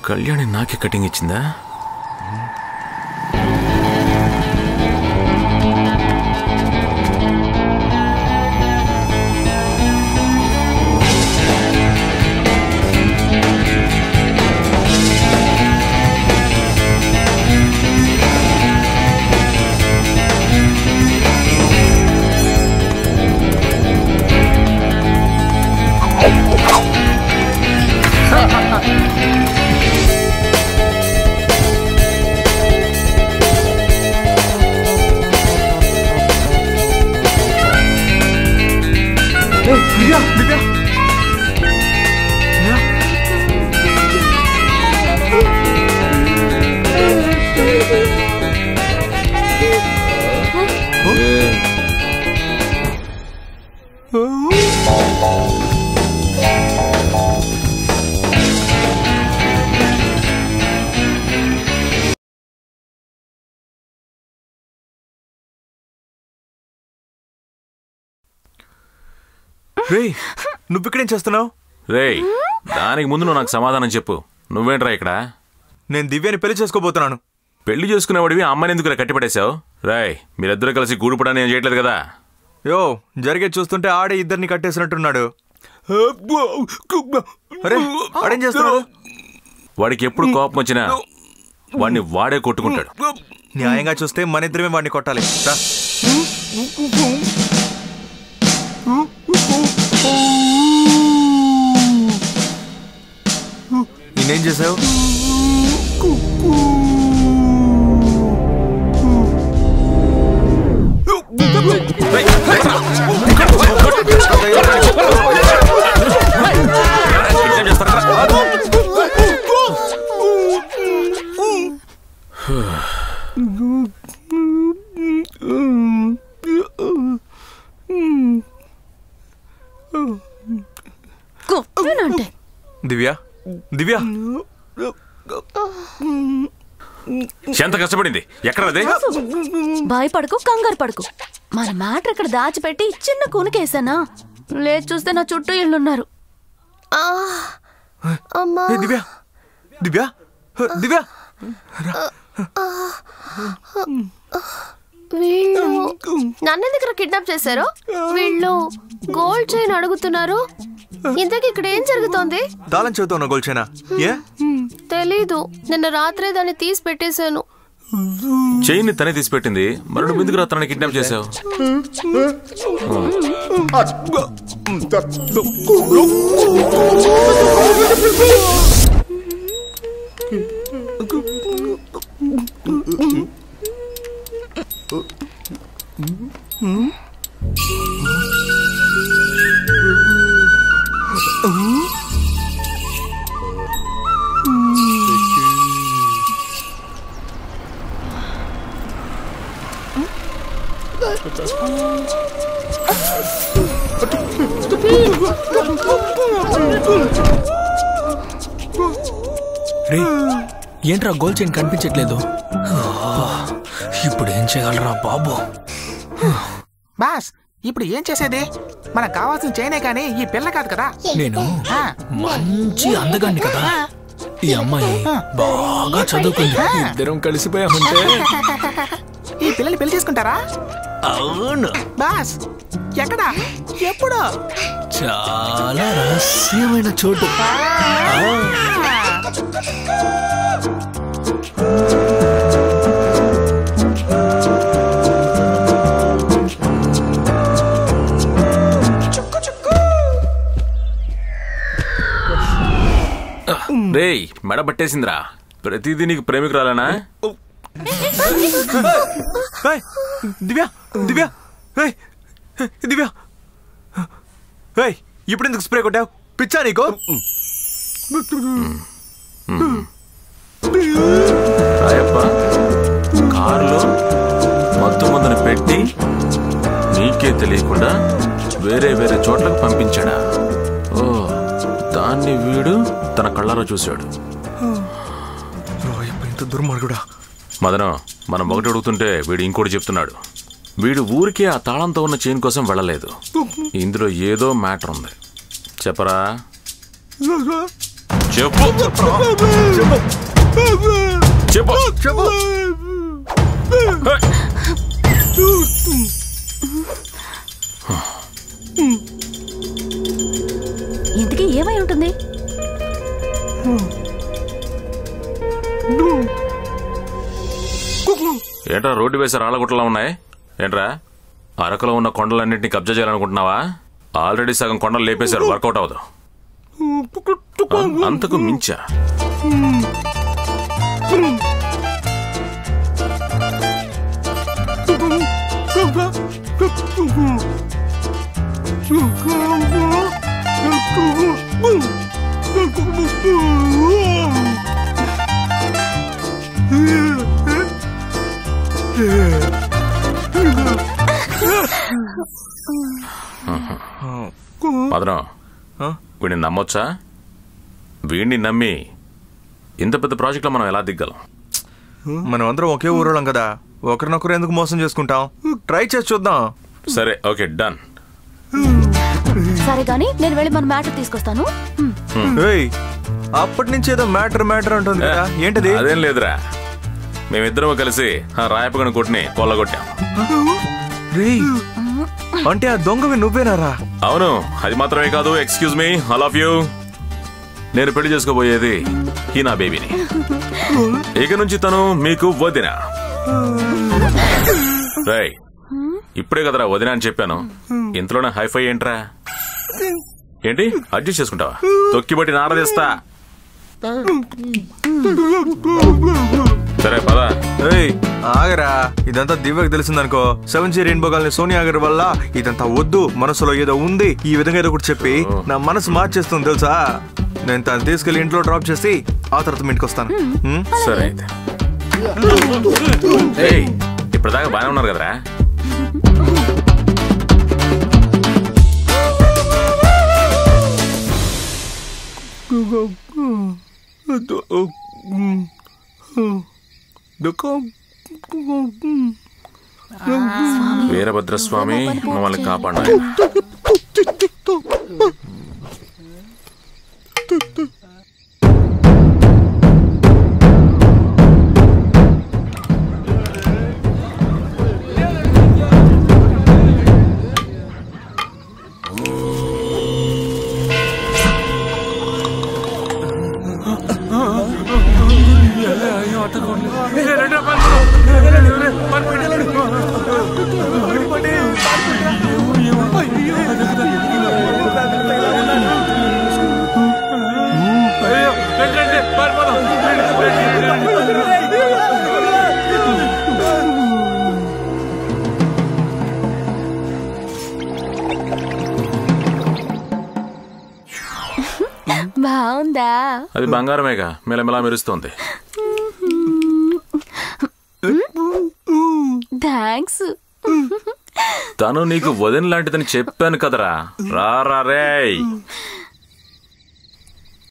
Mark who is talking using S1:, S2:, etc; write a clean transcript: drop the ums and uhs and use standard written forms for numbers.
S1: కళ్యాణి నాకే కటింగ్ ఇచ్చిందా?
S2: రేయ్, నువ్వు ఇక్కడేం చేస్తున్నావు?
S1: రేయ్, దానికి ముందు నువ్వు నాకు సమాధానం చెప్పు. నువ్వేంట్రా ఇక్కడ?
S2: నేను దివ్యాని పెళ్లి చేసుకోబోతున్నాను.
S1: పెళ్లి చేసుకునేవాడివి అమ్మని ఎందుకు కట్టిపడేశావు? రాయ్, మీరిద్దరు కలిసి గూడుపడా నేను చేయట్లేదు కదా.
S2: యో, జరిగే చూస్తుంటే ఆడే ఇద్దరిని కట్టేసినట్టున్నాడు. అరే, ఆడేం చేస్తున్నాడు?
S1: వాడికి ఎప్పుడు కోపం వచ్చినా వాడిని వాడే కొట్టుకుంటాడు.
S2: న్యాయంగా చూస్తే మన ఇద్దరమే వాడిని కొట్టాలి. నేనేం చేసావు? దివ్యా, దివ్యా,
S1: ఎంత కష్టపడింది. ఎక్కడ అదే?
S3: భయపడకు, కంగారు పడకు. మన మ్యాటర్ ఇక్కడ దాచిపెట్టి చిన్న కూనకేసానా? లేదు చూస్తే నా చుట్టూ ఇళ్ళున్నారు.
S2: దివ్యా, దివ్యా, దివ్యా,
S4: వీళ్ళు నన్నెందుకు కిడ్నాప్ చేశారు? వీళ్ళు గోల్డ్ చైన్ అడుగుతున్నారు. ఇంతకీ ఇక్కడ ఏం జరుగుతోంది?
S2: తాళం చెబుతావు గోల్డ్ చైనా?
S4: తెలీదు, నిన్న రాత్రే దాన్ని తీసి పెట్టేశాను.
S1: చైన్ ని తనే తీసి పెట్టింది. మరి నువ్వు ఎందుకు రాత్రాన్ని కిడ్నాప్ చేసావు?
S5: ఏంట్రా గోల్డ్ చైన్ కనిపించట్లేదు? ఇప్పుడు ఏం చేయగలరా బాబు?
S6: బాస్, ఇప్పుడు ఏం చేసేది? మనకు కావాల్సిన చైనే కానీ ఈ పిల్ల కాదు కదా.
S5: నేను మంచి అందగాన్ని కదా. ఈ అమ్మాయి బాగా చదువుకుంది. ఇద్దరం కలిసిపోయామంటే
S6: ఈ పిల్లని పెళ్లి చేసుకుంటారా?
S5: అవును
S6: బాస్. ఎక్కడా? ఎప్పుడు?
S5: చాలా రహస్యమైన చోటు.
S1: రేయ్, మెడ పట్టేసిందిరా. ప్రతిదీ నీకు ప్రేమికురాలేనా?
S2: దివ్యా, దివ్యా, దివ్యా, ఇప్పుడు ఎందుకు స్ప్రే కొట్టావు? పిచ్చా నీకు?
S1: రాయప్ప కారులో మత్తు మందుని పెట్టి నీకే తెలియకుండా వేరే వేరే చోట్లకు పంపించాడా? ఓ, దాన్ని వీడు తన కళ్ళలో చూశాడు.
S2: ఇంత దుర్మార్గుడా.
S1: మదనం, మనం ఒకటి అడుగుతుంటే వీడు ఇంకోటి చెప్తున్నాడు. వీడు ఊరికే ఆ తాళంతో ఉన్న చైన్ కోసం వెళ్ళలేదు. ఇందులో ఏదో మ్యాటర్ ఉంది. చెప్పరా? చెప్పు చెప్పు చెప్పు.
S3: ఇంతకీ ఏమై ఉంటుంది?
S1: ఏంట్రా రోడ్డు వేసే రాళ్ళగుట్టలా ఉన్నాయి? ఏంట్రా అరకులో ఉన్న కొండలన్నింటినీ కబ్జా చేయాలనుకుంటున్నావా? ఆల్రెడీ సగం కొండలు లేపేశారు, వర్కౌట్ అవ్వదు. అంతకు మించా? మదనం, వీడిని నమ్మొచ్చా? వీడిని నమ్మి ఇంత పెద్ద ప్రాజెక్ట్లో మనం ఎలా దిగ్గలం?
S2: మనం అందరం ఒకే ఊరోళ్ళం కదా, ఒకరినొకరు ఎందుకు మోసం చేసుకుంటాం? ట్రై చేసి చూద్దాం.
S1: సరే, ఓకే, డన్.
S3: సరే గానీ నేను వెళ్ళి మన మ్యాటర్ తీసుకొస్తాను.
S2: అప్పటి నుంచి ఏదో మ్యాటర్ మ్యాటర్ ఉంటుంది కదా, ఏంటది?
S1: అదేం లేదురా, మేమిద్దరం కలిసి ఆ రాయపగని కొట్టిని కొల్లగొట్టాం.
S2: అంటే ఆ దొంగవి నువ్వేనారా?
S1: అవును, అది మాత్రమే కాదు. Excuse me, I love you. నేను పెళ్లి చేసుకోబోయేది ఈ నా బేబీని. ఇక నుంచి తను మీకు వదిన. రేయ్, ఇప్పుడే కదరా వదిన అని చెప్పాను, ఇంతలోనే హైఫై ఏంట్రా? ఏంటి అడ్జస్ట్ చేసుకుంటావా? తొక్కిబట్టి నారదీస్తా. సరే పద.
S2: ఆగరా, ఇదంతా దివ్యకు తెలిసిందనుకో, 7G రెయిన్బో కాలనీ సోనియా గారి వల్ల ఇదంతా వద్దు, మనసులో ఏదో ఉంది, ఈ విధంగా ఏదో ఒకటి చెప్పి నా మనసు మార్చేస్తుంది తెలుసా. నేను తను తీసుకెళ్లి ఇంట్లో డ్రాప్ చేసి ఆ తర్వాత ఇంటికి వస్తాను.
S1: సరే అయితే. ఇప్పటిదాకా బాగానే ఉన్నారు కదరా? వీరభద్రస్వామి మమ్మల్ని కాపాడాలి.
S3: బాగుందా?
S1: అది బంగారమేగా, మెలమెలా మెరుస్తోంది.
S3: థ్యాంక్స్.
S1: తను నీకు వదిన లాంటిదని చెప్పాను కదరా. రా రేయ్.